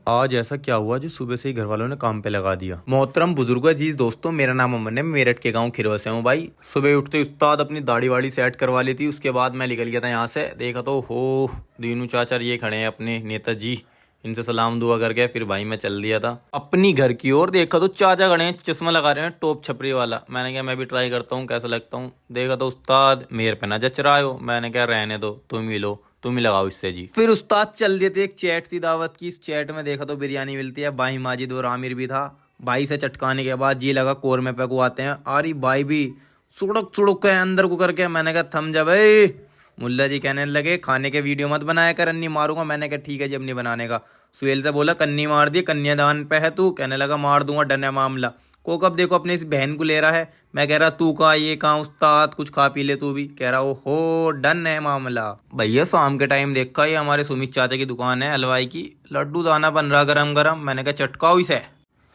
आज ऐसा क्या हुआ जो सुबह से ही घर वालों ने काम पे लगा दिया। मोहतरम बुजुर्ग अजीज दोस्तों, मेरा नाम अमन है, मेरठ के गांव खिरवा से हूँ भाई। सुबह उठते ही उस्ताद अपनी दाढ़ी वाड़ी सेट करवा ली थी, उसके बाद मैं निकल गया था यहाँ से। देखा तो हो दीनू चाचा ये खड़े हैं अपने नेताजी, इनसे सलाम दुआ कर गया। फिर भाई मैं चल दिया था अपनी घर की ओर। देखा तो चाचा खड़े हैं, चश्मा लगा रहे हैं टॉप छपरी वाला। मैंने कहा मैं भी ट्राई करता हूँ कैसा लगता हूँ। देखा तो उस्ताद मेरे पे ना जच रहा हो। मैंने कहा रहने दो, तुम ही लो, तुम ही लगाओ इससे जी। फिर उस्ताद चल दिए थे। एक चैट थी दावत की, इस चैट में देखा तो बिरयानी मिलती है। भाई माजिद और आमिर भी था। भाई से चटकाने के बाद जी लगा कोरमे पे को आते हैं। अरे भाई भी सुड़क सुड़क के अंदर को करके। मैंने कहा थम जा भाई। मुल्ला जी कहने लगे खाने के वीडियो मत बनाया कर, अन्नी मारूंगा। मैंने कहा ठीक है जी, अब नहीं बनाने का। सुहेल से बोला कन्नी मार दी, कन्यादान पे है तू। कहने लगा मार दूंगा, डन है मामला। को कब देखो अपने इस बहन को ले रहा है। मैं कह रहा तू कहाँ, ये कहाँ उस्ताद, कुछ खा पी ले तू भी। कह रहा ओहो डन है मामला। भैया शाम के टाइम देखा, ये हमारे सुमित चाचा की दुकान है हलवाई की, लड्डू दाना बन रहा गरम गरम। मैंने कहा चटकाओ इसे।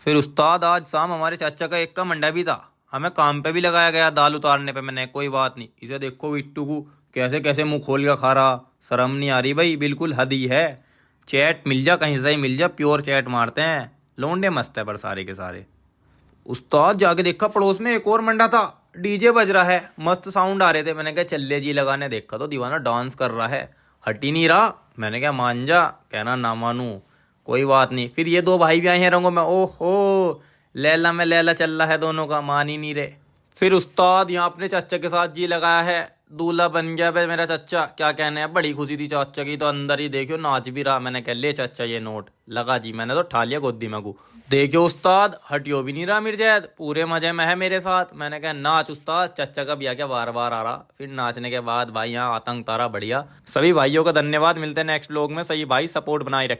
फिर उस्ताद आज शाम हमारे चाचा का एक का मंडा भी था, हमें काम पे भी लगाया गया दाल उतारने पे। मैंने कोई बात नहीं, इसे देखो बिट्टू को कैसे कैसे मुंह खोल कर खा रहा। शर्म नहीं आ रही भाई, बिल्कुल हद ही है। चैट मिल जा कहीं से ही मिल जा, प्योर चैट मारते हैं। लोंडे मस्त है पर सारे के सारे। उस्ताद जाके देखा पड़ोस में एक और मंडा था, डीजे बज रहा है, मस्त साउंड आ रहे थे। मैंने कहा चल जी लगाने। देखा तो दीवाना डांस कर रहा है, हट ही नहीं रहा। मैंने कहा मान जा। कहना ना मानू, कोई बात नहीं। फिर ये दो भाई भी आए हैं रंगों में। ओहो लैला में लैला चल रहा है दोनों का, मान ही नहीं रहे। फिर उस्ताद यहाँ अपने चाचा के साथ जी लगाया है, दूल्हा बन गया भाई मेरा चाचा। क्या कहने हैं, बड़ी खुशी थी चाचा की तो। अंदर ही देखियो नाच भी रहा। मैंने कह ले चाचा ये नोट लगा जी। मैंने तो ठा लिया गोदी में को। देखियो उस्ताद हटियो भी नहीं रहा मिर्जैद, पूरे मजे में है मेरे साथ। मैंने कहा नाच उस्ताद। चाचा का भी आ गया बार बार आ रहा। फिर नाचने के बाद भाई यहाँ आतंक तारा बढ़िया। सभी भाइयों का धन्यवाद। मिलते हैं नेक्स्ट व्लॉग में। सही भाई सपोर्ट बनाए रख।